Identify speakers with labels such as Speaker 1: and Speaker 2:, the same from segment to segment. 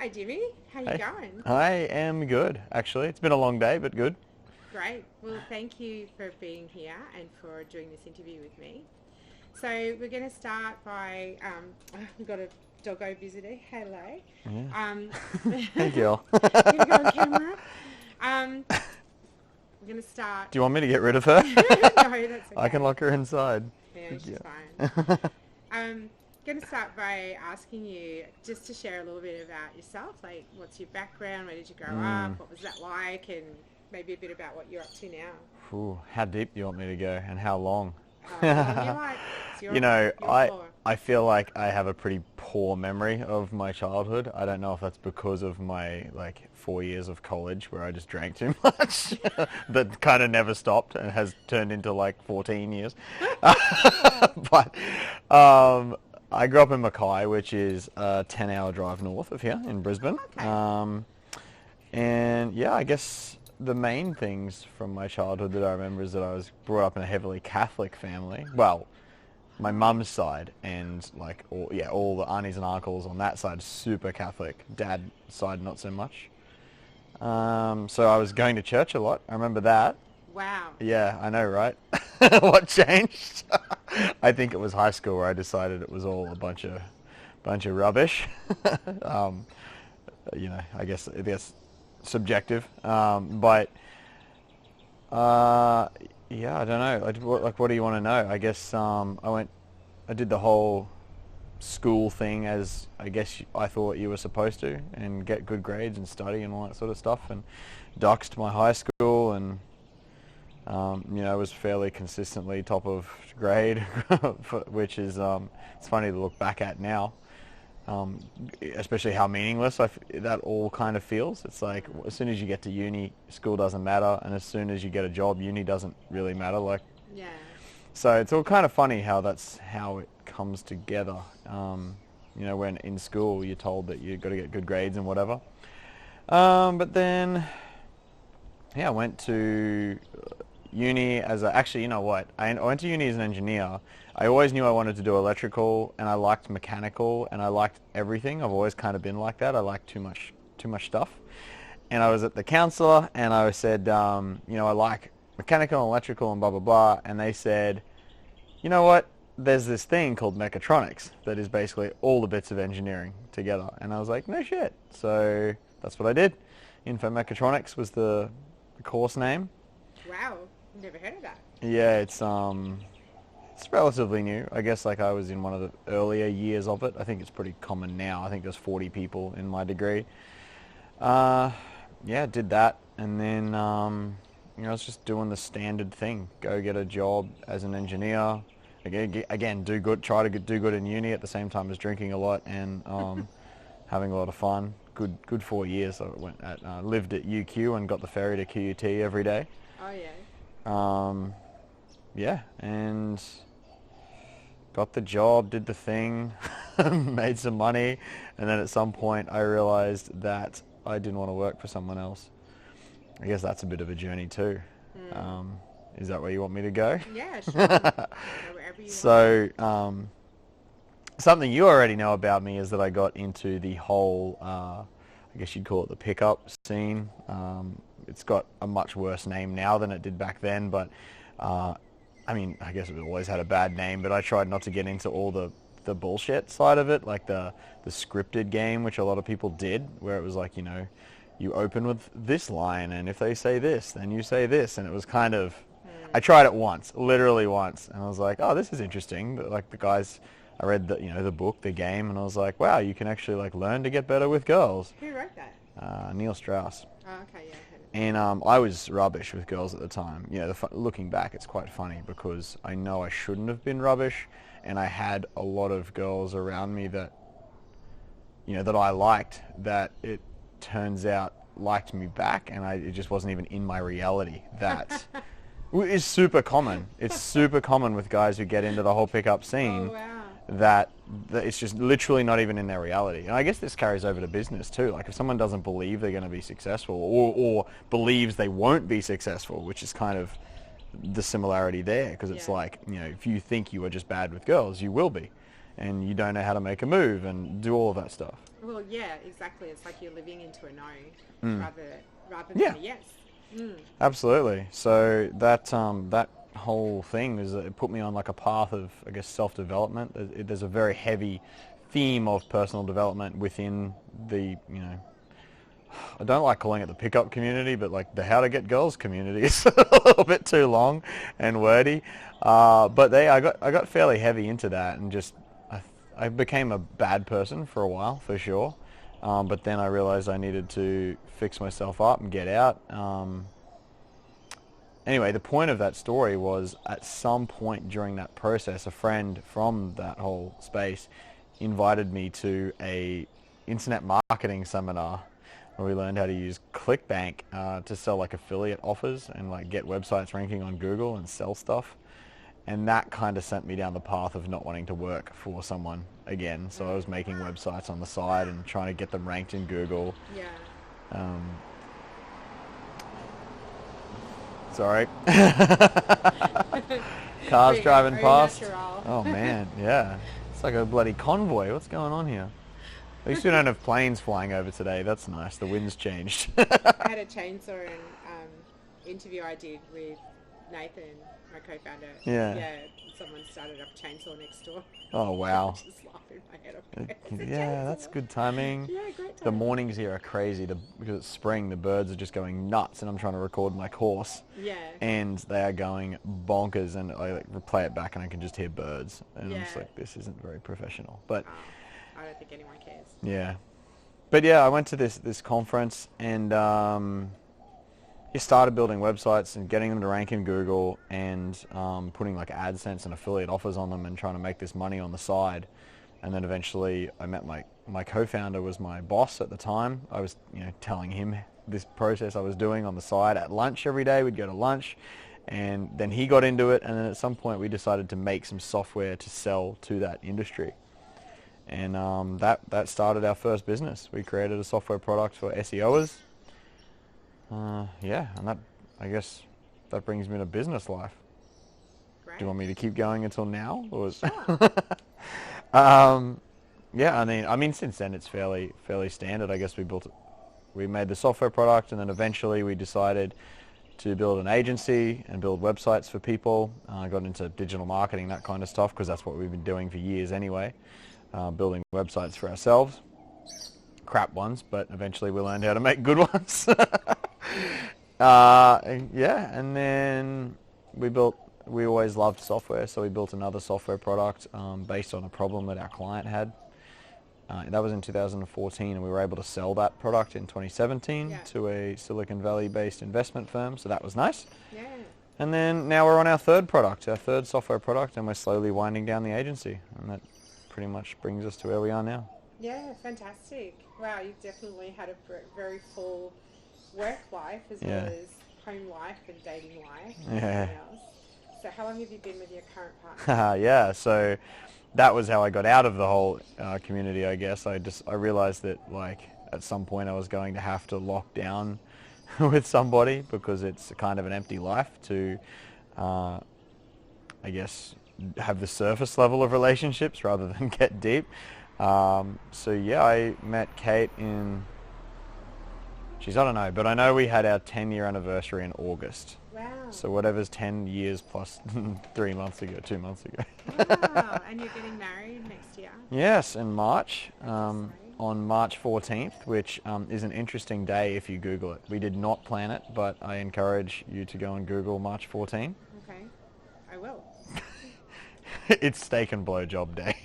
Speaker 1: Hi, Jimmy. How you
Speaker 2: Hey,
Speaker 1: going?
Speaker 2: I am good, actually. It's been a long day, but good.
Speaker 1: Great. Well, thank you for being here and for doing this interview with me. So we're going to start by we've got a doggo visitor. Hello.
Speaker 2: Yeah.
Speaker 1: Um,
Speaker 2: Hey, girl.
Speaker 1: gonna go on camera. Um, we're going to start.
Speaker 2: Do you want me to get rid of her?
Speaker 1: No, that's
Speaker 2: I can
Speaker 1: okay.
Speaker 2: lock her inside.
Speaker 1: Yeah, she's fine.
Speaker 2: Yeah.
Speaker 1: Going to start by asking you just to share a little bit about yourself. Like, what's your background? Where did you grow up?
Speaker 2: Mm.
Speaker 1: What was that like? And maybe a bit about what you're up to now.
Speaker 2: Ooh, how deep do you want me to go, and how long?
Speaker 1: However long you like. It's
Speaker 2: You know,
Speaker 1: your
Speaker 2: I
Speaker 1: floor.
Speaker 2: I feel like I have a pretty poor memory of my childhood. I don't know if that's because of my 4 years of college where I just drank too much, that kind of never stopped and has turned into like 14 years. But I grew up in Mackay, which is a 10-hour drive north of here in Brisbane.
Speaker 1: Okay.
Speaker 2: And yeah, I guess the main things from my childhood that I remember is that I was brought up in a heavily Catholic family. Well, my mum's side and all the aunties and uncles on that side super Catholic. Dad's side not so much. So I was going to church a lot. I remember that.
Speaker 1: Wow.
Speaker 2: Yeah, I know, right? What changed? I think it was high school where I decided it was all a bunch of rubbish. um, I guess subjective. But yeah, I don't know. What do you want to know? I guess I did the whole school thing as I guess I thought you were supposed to, and get good grades and study and all that sort of stuff, and doxed my high school, and was fairly consistently top of grade, which is it's funny to look back at now. Especially how meaningless that all kind of feels. It's like as soon as you get to uni, school doesn't matter, and as soon as you get a job, uni doesn't really matter.
Speaker 1: Yeah.
Speaker 2: So it's all kind of funny how that's how it comes together. When in school you're told that you've got to get good grades and whatever. But then, yeah, I went to uni actually, you know what? I went to uni as an engineer. I always knew I wanted to do electrical, and I liked mechanical, and I liked everything. I've always kind of been like that. I like too much stuff. And I was at the counsellor, and I said, I like mechanical and electrical and blah, blah, blah. And they said, you know what? There's this thing called mechatronics that is basically all the bits of engineering together. And I was like, no shit. So that's what I did. Info mechatronics was the course name.
Speaker 1: Wow. Never heard of that.
Speaker 2: Yeah, it's relatively new. I guess I was in one of the earlier years of it. I think it's pretty common now. I think there's 40 people in my degree. Yeah, did that, and then I was just doing the standard thing: go get a job as an engineer. Again, try to do good in uni at the same time as drinking a lot and having a lot of fun. Good 4 years. I lived at UQ and got the ferry to QUT every day.
Speaker 1: Oh yeah.
Speaker 2: Yeah, and got the job, did the thing, made some money, and then at some point I realized that I didn't want to work for someone else. I guess that's a bit of a journey too. Is that where you want me to go?
Speaker 1: Yeah, sure. Go wherever you want.
Speaker 2: So, something you already know about me is that I got into the whole, I guess you'd call it the pickup scene. It's got a much worse name now than it did back then, but I guess it always had a bad name, but I tried not to get into all the bullshit side of it, like the scripted game, which a lot of people did, where it was like, you open with this line, and if they say this, then you say this, and it was kind of, I tried it once, literally once, and I was like, oh, this is interesting. Like the guys, I read the book, the game, and I was like, wow, you can actually learn to get better with girls.
Speaker 1: Who wrote that?
Speaker 2: Neil Strauss.
Speaker 1: Oh, okay, yeah. I heard of
Speaker 2: And I was rubbish with girls at the time. Looking back, it's quite funny because I know I shouldn't have been rubbish, and I had a lot of girls around me that, that I liked, that it turns out liked me back, and it just wasn't even in my reality. That is super common. It's super common with guys who get into the whole pickup scene.
Speaker 1: Oh, wow.
Speaker 2: That it's just literally not even in their reality. And I guess this carries over to business too. Like if someone doesn't believe they're going to be successful, or believes they won't be successful, which is kind of the similarity there, because it's
Speaker 1: Yeah.
Speaker 2: like, if you think you are just bad with girls, you will be. and you don't know how to make a move and do all of that stuff.
Speaker 1: Well, yeah, exactly. It's like you're living into a no rather
Speaker 2: Yeah.
Speaker 1: than a yes.
Speaker 2: Absolutely. So that that whole thing is it put me on like a path of, I guess, self-development. There's a very heavy theme of personal development within the, I don't like calling it the pickup community, but like the how to get girls community is a little bit too long and wordy. But I got fairly heavy into that, and just I became a bad person for a while, for sure. But then I realized I needed to fix myself up and get out. Anyway, the point of that story was, at some point during that process, a friend from that whole space invited me to a internet marketing seminar where we learned how to use ClickBank to sell like affiliate offers and like get websites ranking on Google and sell stuff. And that kind of sent me down the path of not wanting to work for someone again. So I was making websites on the side and trying to get them ranked in Google.
Speaker 1: Yeah.
Speaker 2: Sorry. Cars driving past.
Speaker 1: Natural.
Speaker 2: Oh man, yeah. It's like a bloody convoy. What's going on here? At least we don't have planes flying over today. That's nice. The wind's changed.
Speaker 1: I had a chainsaw interview I did with Nathan, my co-founder.
Speaker 2: Yeah.
Speaker 1: Someone started up a chainsaw next door.
Speaker 2: Oh wow.
Speaker 1: I was just laughing my head off.
Speaker 2: Yeah, that's good timing.
Speaker 1: Yeah, great timing.
Speaker 2: The mornings here are crazy because it's spring. The birds are just going nuts, and I'm trying to record my course.
Speaker 1: Yeah.
Speaker 2: And they are going bonkers, and I like play it back, and I can just hear birds, and I'm just like, this isn't very professional. But
Speaker 1: I don't think anyone cares.
Speaker 2: yeah, but yeah, I went to this conference, and you started building websites and getting them to rank in Google, and putting like AdSense and affiliate offers on them, and trying to make this money on the side. And then eventually I met my co-founder was my boss at the time. I was telling him this process I was doing on the side at lunch every day. We'd go to lunch, and then he got into it, and then at some point we decided to make some software to sell to that industry. And that started our first business. We created a software product for SEOers. And that, I guess, that brings me to business life.
Speaker 1: Great.
Speaker 2: Do you want me to keep going until now? Or
Speaker 1: Sure.
Speaker 2: Yeah, I mean, since then it's fairly standard. I guess we made the software product, and then eventually we decided to build an agency and build websites for people. I got into digital marketing, that kind of stuff, because that's what we've been doing for years anyway, building websites for ourselves. Crap ones, but eventually we learned how to make good ones. And then we always loved software, so we built another software product based on a problem that our client had. That was in 2014, and we were able to sell that product in 2017 to a Silicon Valley-based investment firm, so that was nice.
Speaker 1: Yeah.
Speaker 2: And then now we're on our third software product, and we're slowly winding down the agency, and that pretty much brings us to where we are now.
Speaker 1: Yeah, fantastic. Wow, you've definitely had a very full work life as well as home life and dating life and everything else. So how long have you been with your current partner?
Speaker 2: Yeah, so that was how I got out of the whole community, I guess. I realized that like at some point I was going to have to lock down with somebody, because it's kind of an empty life to, I guess, have the surface level of relationships rather than get deep. So yeah, I met Kate I don't know, but I know we had our 10-year anniversary in August.
Speaker 1: Wow.
Speaker 2: So whatever's 10 years plus 2 months ago.
Speaker 1: Wow, and you're getting married next year?
Speaker 2: Yes, in March, on March 14th, which is an interesting day if you Google it. We did not plan it, but I encourage you to go and Google March 14.
Speaker 1: Okay, I will.
Speaker 2: It's steak and blowjob day.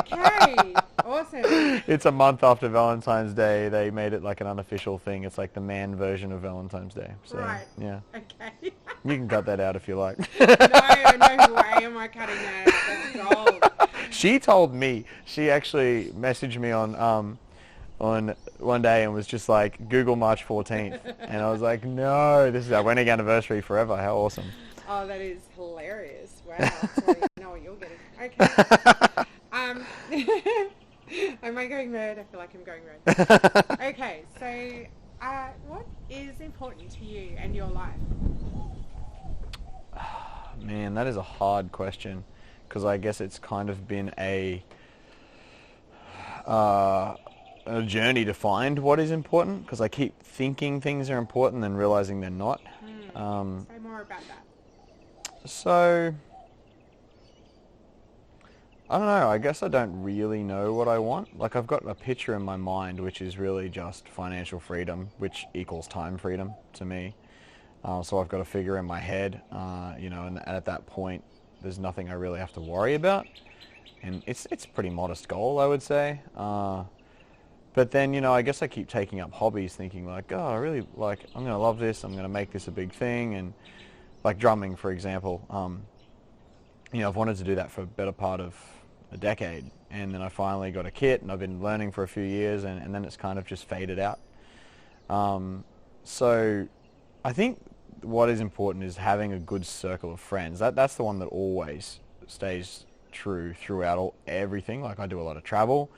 Speaker 1: Okay, awesome.
Speaker 2: It's a month after Valentine's Day. They made it like an unofficial thing. It's like the man version of Valentine's Day. So,
Speaker 1: right.
Speaker 2: Yeah.
Speaker 1: Okay.
Speaker 2: You can cut that out if you like.
Speaker 1: No way am I cutting that. That's gold.
Speaker 2: She told me. She actually messaged me on one day and was just like, Google March 14th. And I was like, no, this is our wedding anniversary forever. How awesome.
Speaker 1: Oh, that is hilarious. Wow. So you know what you're getting. Okay. Am I going red? I feel like I'm going red. Okay, so what is important to you and your life?
Speaker 2: Man, that is a hard question, because I guess it's kind of been a journey to find what is important, because I keep thinking things are important and realizing they're not.
Speaker 1: Say more about that.
Speaker 2: So, I don't know, I guess I don't really know what I want. Like, I've got a picture in my mind which is really just financial freedom, which equals time freedom to me. So I've got a figure in my head, and at that point there's nothing I really have to worry about. And it's a pretty modest goal, I would say. But then, I guess I keep taking up hobbies thinking like, oh, I really, like, I'm going to love this, I'm going to make this a big thing. And like drumming, for example, I've wanted to do that for a better part of a decade. And then I finally got a kit and I've been learning for a few years, and then it's kind of just faded out. So I think what is important is having a good circle of friends. That's the one that always stays true throughout everything. Like, I do a lot of travel.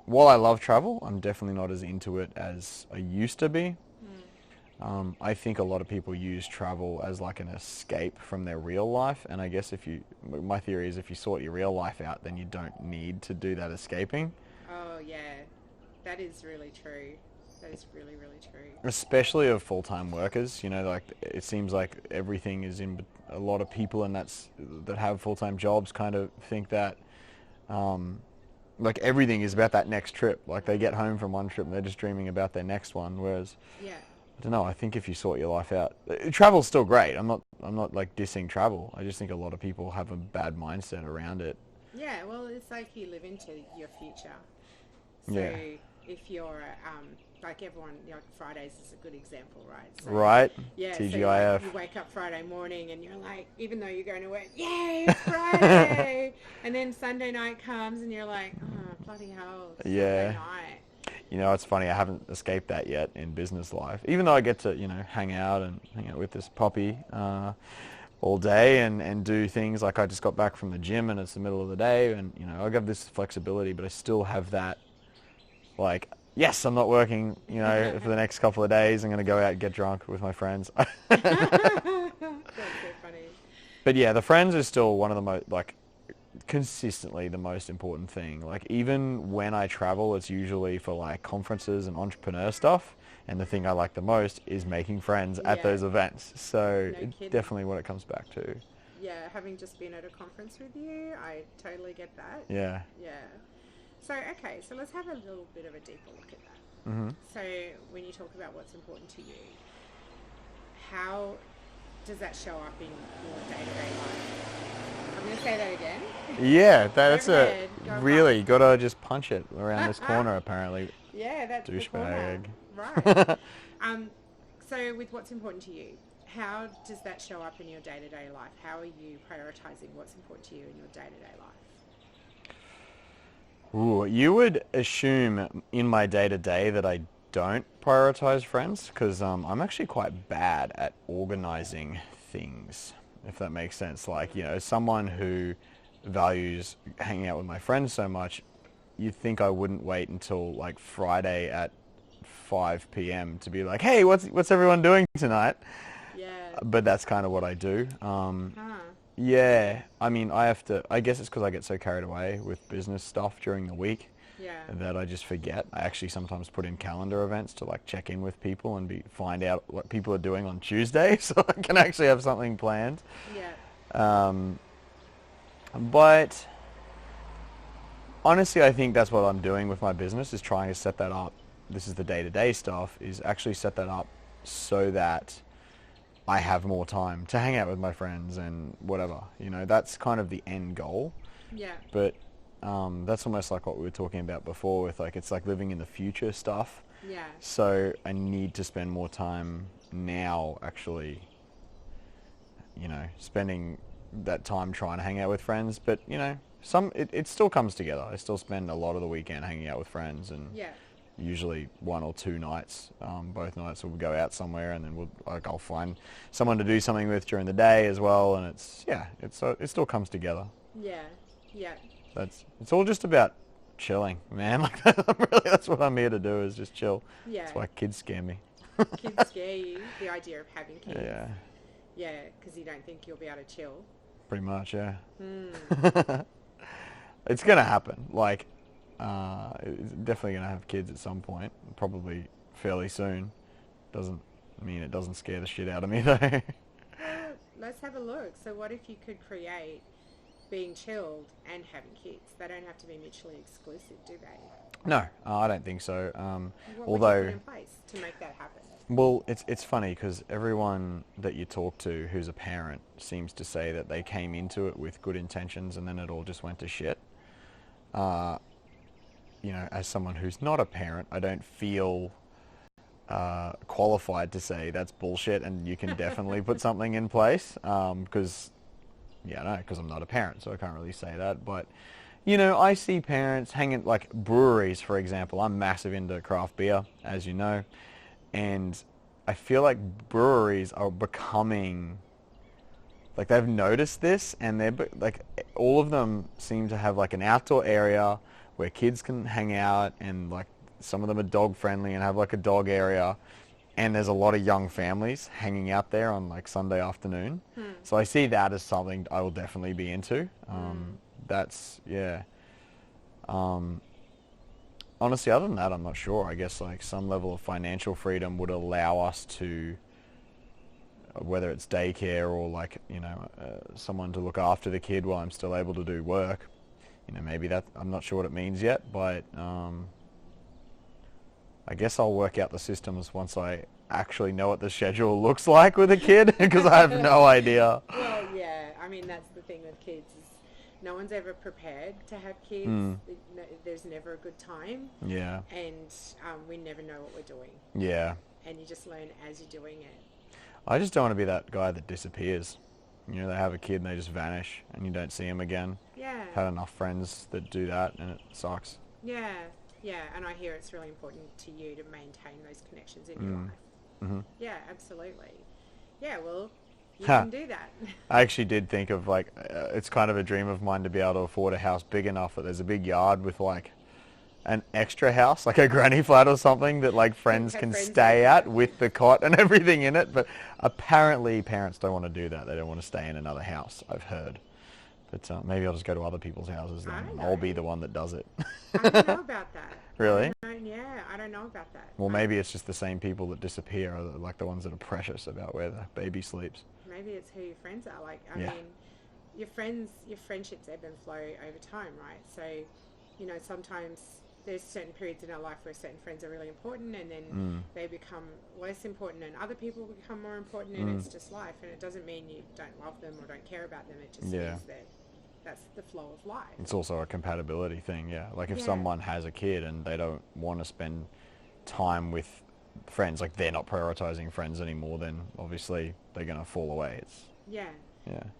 Speaker 2: While I love travel, I'm definitely not as into it as I used to be. I think a lot of people use travel as like an escape from their real life, and I guess my theory is if you sort your real life out, then you don't need to do that escaping.
Speaker 1: Oh yeah, that is really true. That is really, really true.
Speaker 2: Especially of full-time workers, like it seems like everything is in a lot of people, and that have full-time jobs kind of think that like everything is about that next trip. Like, they get home from one trip and they're just dreaming about their next one, whereas I don't know, I think if you sort your life out, travel's still great. I'm not like dissing travel. I just think a lot of people have a bad mindset around it.
Speaker 1: Yeah, well, it's like you live into your future. So if you're like everyone, Fridays is a good example, right? So,
Speaker 2: right.
Speaker 1: Yeah.
Speaker 2: TGIF.
Speaker 1: So you wake up Friday morning and you're like, even though you're going to work, yay, it's Friday. And then Sunday night comes and you're like, oh, bloody hell, it's Sunday night.
Speaker 2: It's funny, I haven't escaped that yet in business life. Even though I get to, hang out with this puppy all day and do things. Like, I just got back from the gym and it's the middle of the day, and, I have this flexibility, but I still have that, like, yes, I'm not working, for the next couple of days. I'm going to go out and get drunk with my friends.
Speaker 1: That's so funny.
Speaker 2: But yeah, the friends is still one of the most, like, consistently the most important thing. Like, even when I travel, it's usually for like conferences and entrepreneur stuff, and the thing I like the most is making friends at those events. So it's definitely what it comes back to.
Speaker 1: Yeah, having just been at a conference with you, I totally get that.
Speaker 2: Yeah.
Speaker 1: So so let's have a little bit of a deeper look at that. So when you talk about what's important to you, how does that show up in your day-to-day life? I'm going to say that again.
Speaker 2: Yeah, that's really got to just punch it around this corner, apparently.
Speaker 1: Yeah, that's
Speaker 2: douchebag.
Speaker 1: Right. So with what's important to you, how does that show up in your day-to-day life? How are you prioritizing what's important to you in your day-to-day life?
Speaker 2: Ooh, you would assume in my day-to-day that I don't prioritize friends, because I'm actually quite bad at organizing things, if that makes sense. Like, someone who values hanging out with my friends so much, you'd think I wouldn't wait until like Friday at 5 p.m. to be like, hey, what's everyone doing tonight?
Speaker 1: Yeah.
Speaker 2: But that's kind of what I do. Yeah, I mean, I guess it's because I get so carried away with business stuff during the week that I just forget. I actually sometimes put in calendar events to like check in with people and find out what people are doing on Tuesday, so I can actually have something planned.
Speaker 1: Yeah.
Speaker 2: But honestly, I think that's what I'm doing with my business, is trying to set that up. This is the day-to-day stuff, is actually set that up so that I have more time to hang out with my friends and whatever. That's kind of the end goal.
Speaker 1: Yeah.
Speaker 2: But that's almost like what we were talking about before with like, it's like living in the future stuff.
Speaker 1: Yeah. So
Speaker 2: I need to spend more time now actually, spending that time trying to hang out with friends. But, it still comes together. I still spend a lot of the weekend hanging out with friends, and usually one or two nights. Both nights we'll go out somewhere, and then I'll find someone to do something with during the day as well. And it still comes together.
Speaker 1: Yeah.
Speaker 2: It's all just about chilling, man. Like, that's what I'm here to do, is just chill.
Speaker 1: Yeah.
Speaker 2: That's why kids scare me.
Speaker 1: Kids scare you, the idea of having kids.
Speaker 2: Yeah.
Speaker 1: Yeah, because you don't think you'll be able to chill.
Speaker 2: Pretty much, yeah.
Speaker 1: Mm.
Speaker 2: It's going to happen. Like, it's definitely going to have kids at some point, probably fairly soon. Doesn't mean it doesn't scare the shit out of me, though.
Speaker 1: Well, let's have a look. So what if you could create being chilled and having kids? They don't have to be mutually exclusive, do they?
Speaker 2: No, I don't think so.
Speaker 1: What
Speaker 2: Although,
Speaker 1: would you put in place to make that happen?
Speaker 2: well, it's funny because everyone that you talk to who's a parent seems to say that they came into it with good intentions and then it all just went to shit. You know, as someone who's not a parent, I don't feel qualified to say that's bullshit and you can definitely put something in place because, yeah, no, because I'm not a parent, so I can't really say that. But, you know, I see parents hanging, like breweries, for example. I'm massive into craft beer, as you know, and I feel like breweries are becoming, like they've noticed this and they're, like, all of them seem to have like an outdoor area where kids can hang out and like some of them are dog friendly and have like a dog area, and there's a lot of young families hanging out there on like Sunday afternoon. So I see that as something I will definitely be into. That's, yeah. Honestly, other than that, I'm not sure. I guess like some level of financial freedom would allow us to, whether it's daycare or like, you know, someone to look after the kid while I'm still able to do work. You know, maybe that, I'm not sure what it means yet, but I guess I'll work out the systems once I actually know what the schedule looks like with a kid, because I have no idea.
Speaker 1: Well, yeah, I mean, that's the thing with kids is no one's ever prepared to have kids. There's never a good time.
Speaker 2: Yeah.
Speaker 1: And we never know what we're doing.
Speaker 2: Yeah.
Speaker 1: And you just learn as you're doing it.
Speaker 2: I just don't want to be that guy that disappears. You know, they have a kid and they just vanish and you don't see them again.
Speaker 1: Yeah.
Speaker 2: Had enough friends that do that and it sucks.
Speaker 1: Yeah. Yeah, and I hear it's really important to you to maintain those connections in your life.
Speaker 2: Mm-hmm.
Speaker 1: Yeah, absolutely. Yeah, well, you can do that.
Speaker 2: I actually did think of like, it's kind of a dream of mine to be able to afford a house big enough that there's a big yard with like an extra house, like a granny flat or something that like friends can stay at with the cot and everything in it. But apparently parents don't want to do that. They don't want to stay in another house, I've heard. But maybe I'll just go to other people's houses and I'll be the one that does it.
Speaker 1: I don't know about that.
Speaker 2: Really?
Speaker 1: I don't know about that.
Speaker 2: Well, maybe it's just the same people that disappear are like the ones that are precious about where the baby sleeps.
Speaker 1: Maybe it's who your friends are. Like, I mean, your friendships ebb and flow over time, right? So, you know, sometimes there's certain periods in our life where certain friends are really important and then they become less important and other people become more important and it's just life. And it doesn't mean you don't love them or don't care about them. It just means that that's the flow of life. It's
Speaker 2: also a compatibility thing, yeah. Like if someone has a kid and they don't want to spend time with friends, like they're not prioritizing friends anymore, then obviously they're going to fall away. It's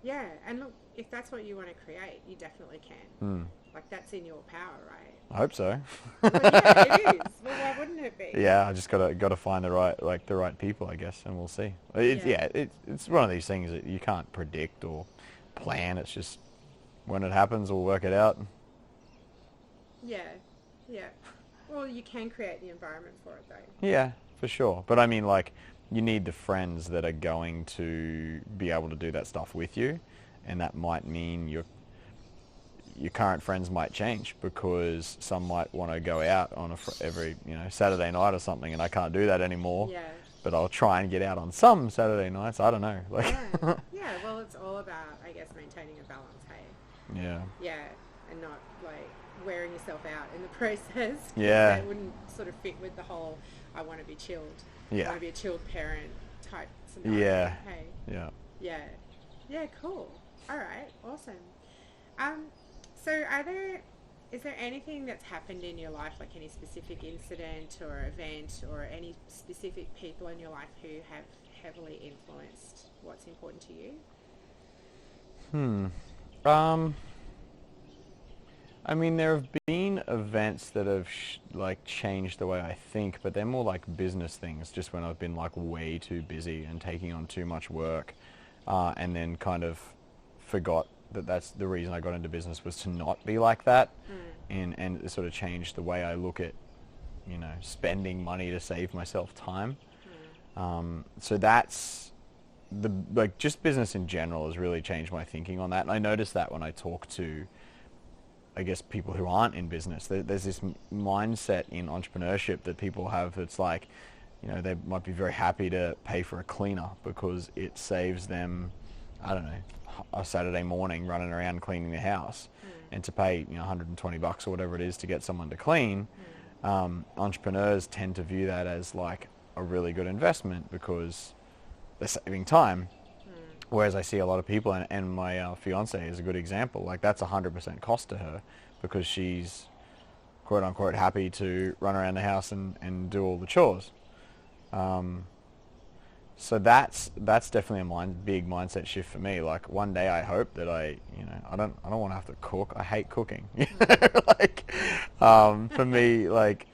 Speaker 2: Yeah, and look, if that's what you want to create, you definitely can. Like that's in your power, right? I hope so.
Speaker 1: Well, yeah, it is. Well, why wouldn't it be?
Speaker 2: Yeah, I just gotta find the right people, I guess, and we'll see. It's one of these things that you can't predict or plan. It's just when it happens, we'll work it out.
Speaker 1: Yeah. Well, you can create the environment for it, though.
Speaker 2: Yeah, for sure. But I mean, like, you need the friends that are going to be able to do that stuff with you, and that might mean your current friends might change because some might want to go out on every Saturday night or something, and I can't do that anymore.
Speaker 1: Yeah.
Speaker 2: But I'll try and get out on some Saturday nights. I don't know. Like.
Speaker 1: Yeah. Well, it's all about, I guess, maintaining a balance. Hey.
Speaker 2: Yeah.
Speaker 1: Yeah, and not like wearing yourself out in the process.
Speaker 2: Yeah.
Speaker 1: That wouldn't sort of fit with the whole I want to be chilled.
Speaker 2: Yeah.
Speaker 1: I want to be a chilled parent type scenario.
Speaker 2: Yeah.
Speaker 1: Hey.
Speaker 2: Yeah.
Speaker 1: Yeah. Yeah. Cool. All right. Awesome. So is there anything that's happened in your life, like any specific incident or event or any specific people in your life who have heavily influenced what's important to you?
Speaker 2: I mean, there have been events that have changed the way I think, but they're more like business things, just when I've been like way too busy and taking on too much work, and then kind of forgot that that's the reason I got into business was to not be like that, and it sort of changed the way I look at, spending money to save myself time. So that's just business in general has really changed my thinking on that. And I notice that when I talk to, I guess, people who aren't in business. There's this mindset in entrepreneurship that people have that's like, they might be very happy to pay for a cleaner because it saves them, I don't know, a Saturday morning running around cleaning the house. And to pay $120 or whatever it is to get someone to clean, entrepreneurs tend to view that as like a really good investment because they're saving time. Whereas I see a lot of people, and my fiance is a good example, like that's 100% cost to her because she's quote unquote happy to run around the house and do all the chores. So that's definitely a big mindset shift for me. Like one day I hope that I don't want to have to cook. I hate cooking. Like, for me, like,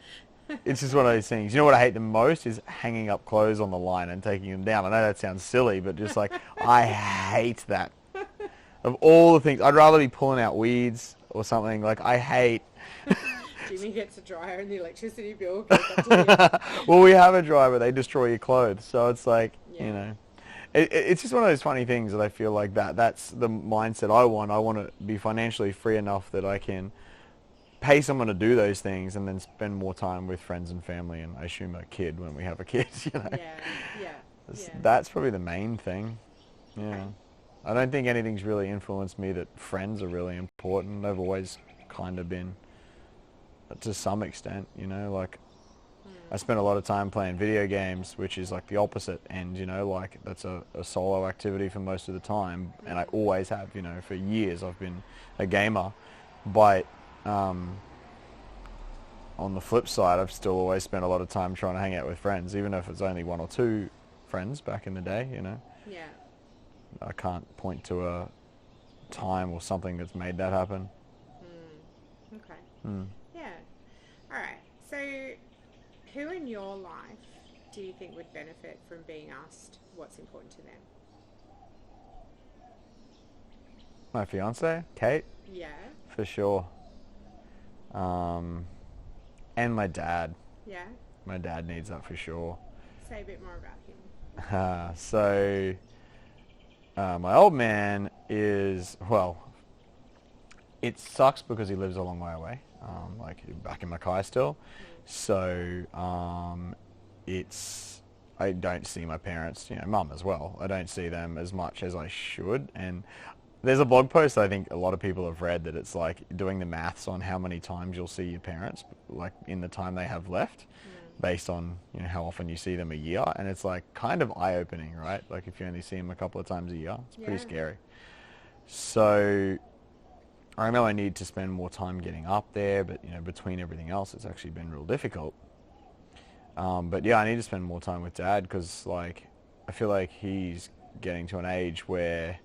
Speaker 2: it's just one of those things. You know what I hate the most is hanging up clothes on the line and taking them down. I know that sounds silly, but just like, I hate that. Of all the things, I'd rather be pulling out weeds or something. Like, I hate...
Speaker 1: Jimmy gets a dryer and the electricity bill goes up to him.
Speaker 2: Well, we have a dryer, but they destroy your clothes. So it's like, it's just one of those funny things that I feel like that's the mindset I want. I want to be financially free enough that I can pay someone to do those things and then spend more time with friends and family, and I assume a kid when we have a kid, That's probably the main thing. Yeah. I don't think anything's really influenced me that friends are really important. They've always kind of been, to some extent, like I spend a lot of time playing video games, which is like the opposite end, like that's a solo activity for most of the time, and I always have, for years I've been a gamer, but on the flip side, I've still always spent a lot of time trying to hang out with friends, even if it's only one or two friends back in the day,
Speaker 1: Yeah.
Speaker 2: I can't point to a time or something that's made that happen.
Speaker 1: Okay. Yeah. All right. So, who in your life do you think would benefit from being asked what's important to them?
Speaker 2: My fiance, Kate.
Speaker 1: Yeah.
Speaker 2: For sure. And my dad.
Speaker 1: Yeah.
Speaker 2: My dad needs that for sure.
Speaker 1: Say a bit more about him.
Speaker 2: So, my old man is, well, it sucks because he lives a long way away, like back in Mackay still. So, I don't see my parents, mum as well. I don't see them as much as I should. And there's a blog post I think a lot of people have read that it's like doing the maths on how many times you'll see your parents, like in the time they have left, based on how often you see them a year, and it's like kind of eye-opening, right? Like if you only see them a couple of times a year, it's pretty scary. So I know I need to spend more time getting up there, but between everything else, it's actually been real difficult. But yeah, I need to spend more time with Dad because like I feel like he's getting to an age where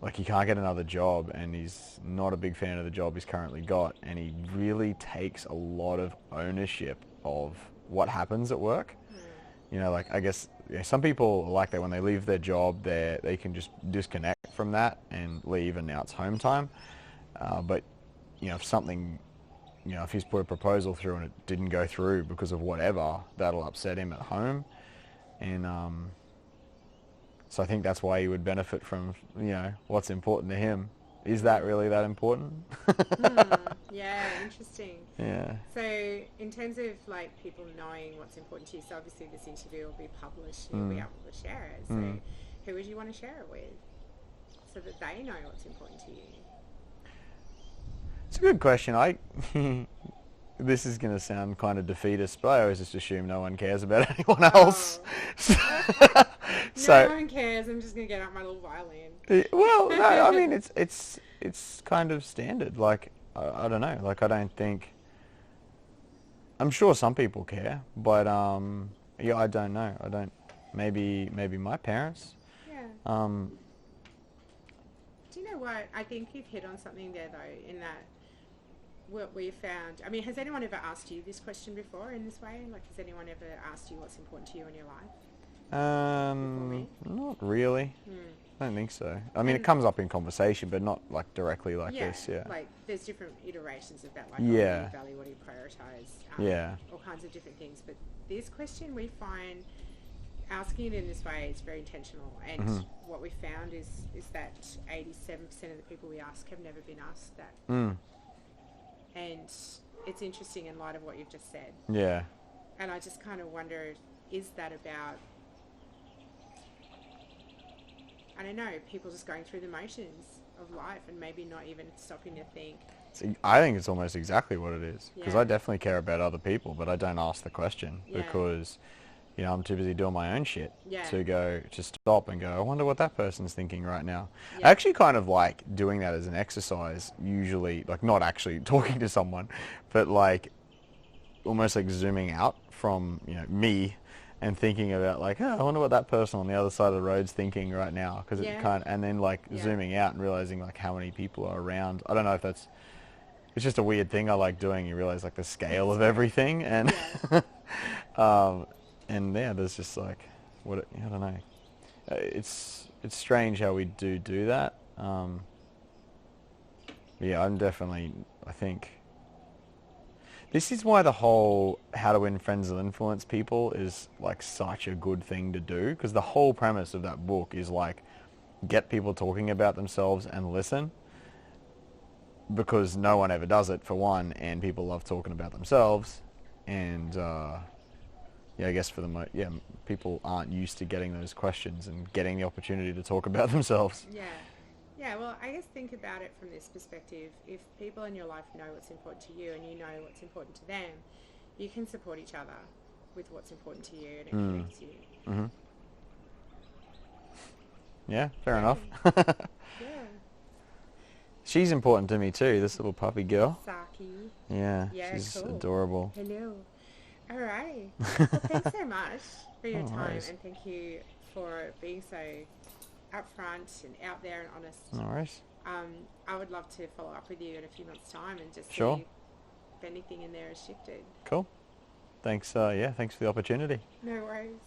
Speaker 2: like he can't get another job, and he's not a big fan of the job he's currently got, and he really takes a lot of ownership of what happens at work. Like I guess some people are like that when they leave their job, they can just disconnect from that and leave, and now it's home time. But if something, if he's put a proposal through and it didn't go through because of whatever, that'll upset him at home, and so I think that's why he would benefit from, what's important to him. Is that really that important?
Speaker 1: Yeah, interesting.
Speaker 2: Yeah.
Speaker 1: So in terms of like people knowing what's important to you, so obviously this interview will be published and you'll be able to share it. So who would you want to share it with so that they know what's important to you?
Speaker 2: It's a good question. This is going to sound kind of defeatist, but I always just assume no one cares about anyone else.
Speaker 1: No one cares. I'm just going to get out my little violin.
Speaker 2: Well, no, I mean, it's kind of standard. Like, I don't know. Like, I don't think... I'm sure some people care, but, yeah, I don't know. I don't... Maybe my parents.
Speaker 1: Yeah. Do you know what? I think you've hit on something there, though, in that what we found... I mean, has anyone ever asked you this question before in this way? Like, has anyone ever asked you what's important to you in your life?
Speaker 2: Not really. I don't think so. I mean, it comes up in conversation, but not like directly like this. Yeah.
Speaker 1: Like there's different iterations of that. Like,
Speaker 2: yeah.
Speaker 1: What do you value? What do you prioritize?
Speaker 2: Yeah.
Speaker 1: All kinds of different things. But this question we find asking it in this way is very intentional, and what we found is that 87% of the people we ask have never been asked that. And it's interesting in light of what you've just said.
Speaker 2: Yeah.
Speaker 1: And I just kind of wonder, is that about, I don't know, people just going through the motions of life and maybe not even stopping to think?
Speaker 2: I think it's almost exactly what it is, because I definitely care about other people, but I don't ask the question because, you know, I'm too busy doing my own shit to stop and go, I wonder what that person's thinking right now. I actually kind of like doing that as an exercise, usually, like not actually talking to someone, but like almost like zooming out from, you know, me and thinking about like, oh, I wonder what that person on the other side of the road's thinking right now, because it kind of, and then like zooming out and realizing like how many people are around. I don't know if that's, it's just a weird thing I like doing. You realize like the scale of everything, and and there's just like I don't know. It's strange how we do that. Yeah, I think this is why the whole How to Win Friends and Influence People is like such a good thing to do, because the whole premise of that book is like get people talking about themselves and listen, because no one ever does it, for one, and people love talking about themselves, and I guess for the people aren't used to getting those questions and getting the opportunity to talk about themselves.
Speaker 1: Yeah, well, I guess think about it from this perspective. If people in your life know what's important to you and you know what's important to them, you can support each other with what's important to you, and it connects you.
Speaker 2: Yeah, fair enough. She's important to me too, this little puppy girl.
Speaker 1: Saki.
Speaker 2: Yeah, she's
Speaker 1: cool.
Speaker 2: Adorable.
Speaker 1: Hello. All right. Well, thanks so much for your time,
Speaker 2: worries.
Speaker 1: and thank you for being so upfront and out there and honest.
Speaker 2: No worries.
Speaker 1: I would love to follow up with you in a few months' time and just see if anything in there has shifted.
Speaker 2: Cool. Thanks. Thanks for the opportunity.
Speaker 1: No worries.